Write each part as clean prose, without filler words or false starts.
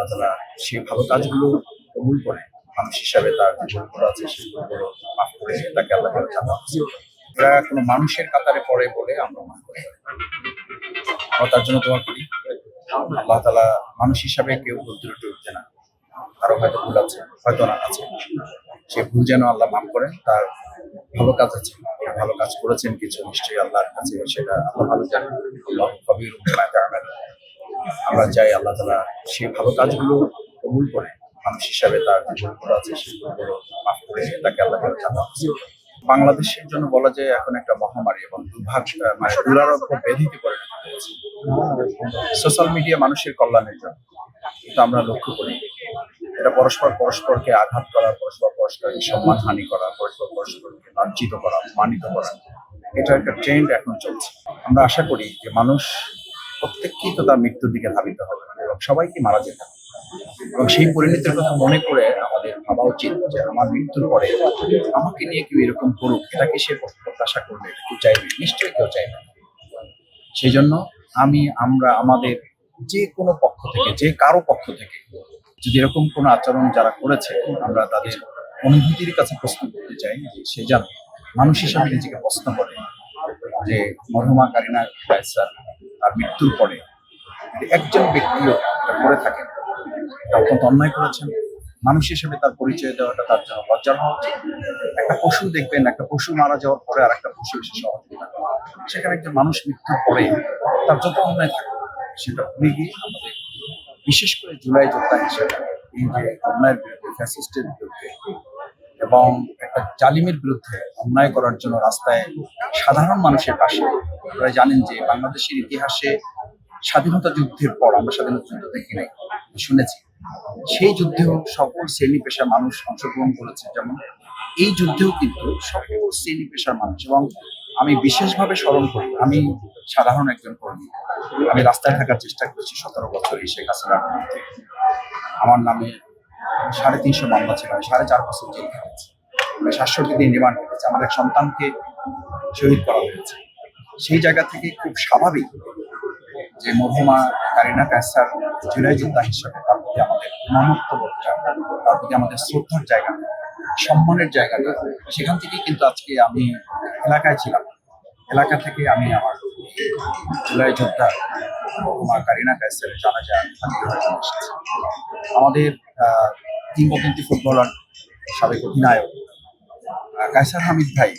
তাআলা সেই ভালো কাজগুলো কবুল করে মানুষ হিসাবে তার যে ভুলগুলো আছে সেই ভুলগুলো মাফ করে দিয়ে তাকে আল্লাহ তাআলা জান্নাত নসিব করেন। এরা কোনো মানুষের কাতারে পড়ে বলে আমরা মনে করি না। আমরা তার জন্য দোয়া করি আল্লাহ তাআলা মানুষ হিসাবে কেউ ভুল ত্রুটি উঠছে না, কারো হয়তো ভুল আছে, হয়তো না আছে, সে ভুল যেন আল্লাহ মাফ করেন। তার ভালো কাজ আছে, ভালো কাজ করেছেন কিছু, নিশ্চয়ই আল্লাহর কাছে সেটা আল্লাহ ভালো জানেন। আল্লাহু কবীরুম বিমা তা'মালুন। আমরা চাই আল্লাহ তাআলা সেই ভালো কাজগুলো কবুল করে মানুষ হিসাবে তার যে ভুলগুলো আছে সেই ভুলগুলো মাফ করে দিয়ে তাকে আল্লাহ তাআলা জান্নাত নসিব করেন। বাংলাদেশের জন্য বলা যায় এখন একটা মহামারী এবং দুর্ভাগ্য মানে দুরারোগ্য ব্যাধিতে পরিণত হয়েছে। সোশ্যাল মিডিয়া মানুষের কল্যাণের জন্য, কিন্তু আমরা লক্ষ্য করি এটা পরস্পরকে আঘাত করা, পরস্পরকে সম্মানহানি করা, পরস্পরকে লাঞ্ছিত করা, মানিত করা, এটা একটা ট্রেন্ড এখন চলছে। আমরা আশা করি যে মানুষ প্রত্যেককেই তো তার মৃত্যুর দিকে ধাবিত হবে এবং সবাইকে মারা যেতে হবে, এবং সেই পরিণতির কথা মনে করে আমাদের ভাবা উচিত যে আমার মৃত্যুর পরে আমাকে নিয়ে কেউ এরকম করুক, এটাকে সে প্রত্যাশা করবে, কেউ চাইবে? নিশ্চয়ই কেউ চাইবে। সেই জন্য আমরা আমাদের যে কোনো পক্ষ থেকে, যে কারো পক্ষ থেকে যদি এরকম কোনো আচরণ যারা করেছে, আমরা তাদের অনুভূতির কাছে প্রশ্ন করতে চাই যে সে যেন মানুষ হিসাবে নিজেকে প্রশ্ন করে যে মরহুমা কারিনা কায়সার তার মৃত্যুর পরে যদি একজন ব্যক্তিও এটা করে থাকেন, এটা অত্যন্ত অন্যায় করেছেন। মানুষ হিসেবে তার পরিচয় দেওয়াটা তার জন্য লজ্জার হওয়া উচিত। একটা পশু দেখবেন, একটা পশু মারা যাওয়ার পরে আর একটা পশু এসে সহযোগিতা করে, সেখানে একজন মানুষ মৃত্যুর পরে তার যত অন্যায় থাকে সেটা ভুলে গিয়ে আমাদের বিশেষ করে জুলাই যোদ্ধা হিসেবে এই যে অন্যায়ের বিরুদ্ধে, ফ্যাসিস্টের বিরুদ্ধে এবং একটা জালিমের বিরুদ্ধে অন্যায় করার জন্য রাস্তায় সাধারণ মানুষের পাশে, আপনারা জানেন যে বাংলাদেশের ইতিহাসে স্বাধীনতা যুদ্ধের পর আমরা স্বাধীনতা যুদ্ধ দেখি নাই, শুনেছি, সেই যুদ্ধেও সকল শ্রেণী পেশার মানুষ অংশগ্রহণ করেছে। যেমন এই যুদ্ধেও কিন্তু সকল শ্রেণী পেশার মানুষ, এবং আমি বিশেষভাবে স্মরণ করি, আমি সাধারণ একজন কর্মী, আমি রাস্তায় থাকার চেষ্টা করেছি 17 বছর এই শেখ হাসিনার বিরুদ্ধে। আমার নামে 350 মামলা ছিল, আমি 4.5 বছর জেল খেটেছি, 67 দিন রিমান্ড কেটেছি, আমার এক সন্তানকে শহীদ করা হয়েছে। সেই জায়গা থেকে খুব স্বাভাবিক যে মরহুমা কারিনা কায়সার জুলাই যোদ্ধা হিসেবে তার প্রতি আমাদের মমত্ববোধটা, তার প্রতি আমাদের শ্রদ্ধার জায়গা, সম্মানের জায়গাটা, সেখান থেকেই কিন্তু আজকে আমি এলাকায় ছিলাম। এলাকা থেকে আমি আমার জুলাই যোদ্ধা মরহুমা কারিনা কায়সারের জানাজা এসেছি। আমাদের কিংবদন্তি ফুটবলার, সাবেক অধিনায়ক কায়সার হামিদ ভাই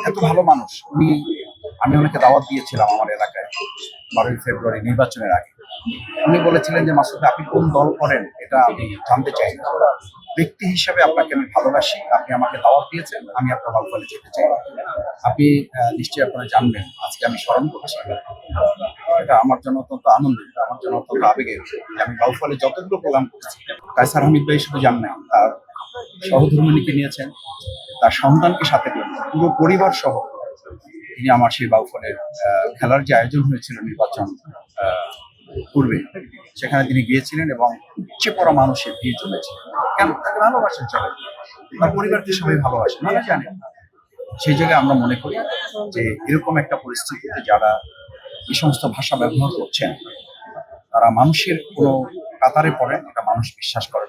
এত ভালো মানুষ। আমি ওনাকে দাওয়াত দিয়েছিলাম আমার এলাকায় 12 ফেব্রুয়ারি নির্বাচনের আগে। উনি বলেছিলেন যে মাসুদ আপনি কোন দল করেন এটা আমি জানতে চাই না, ব্যক্তি হিসাবে আপনাকে আমি ভালোবাসি, আপনি আমাকে দাওয়াত দিয়েছেন, আমি আপনার বাউফলে যেতে চাই। আপনি নিশ্চয়ই আপনারা জানবেন, আজকে আমি স্মরণ করছি, এটা আমার জন্য অত্যন্ত আনন্দিত, আমার জন্য অত্যন্ত আবেগের। আমি বাউফলে যতগুলো প্রোগ্রাম করছি, কায়সার হামিদ ভাই শুধু যান নাই, তার সহধর্মিণীকে নিয়েছেন, তার সন্তানকে সাথে নিয়েছেন, পুরো পরিবার সহ তিনি আমার সেই বাউফলের খেলার যে আয়োজন হয়েছিল নির্বাচন পূর্বে, সেখানে তিনি গিয়েছিলেন এবং উপচে পড়া মানুষের ভিড় জমেছিল। কেন? তাকে ভালোবাসেন, চলে, তার পরিবারকে সবাই ভালোবাসেন, মানে জানেন। সেই জায়গায় আমরা মনে করি যে এরকম একটা পরিস্থিতিতে যারা এই সমস্ত ভাষা ব্যবহার করছেন, তারা মানুষের কোনো কাতারে পড়েন, এটা মানুষ বিশ্বাস করে।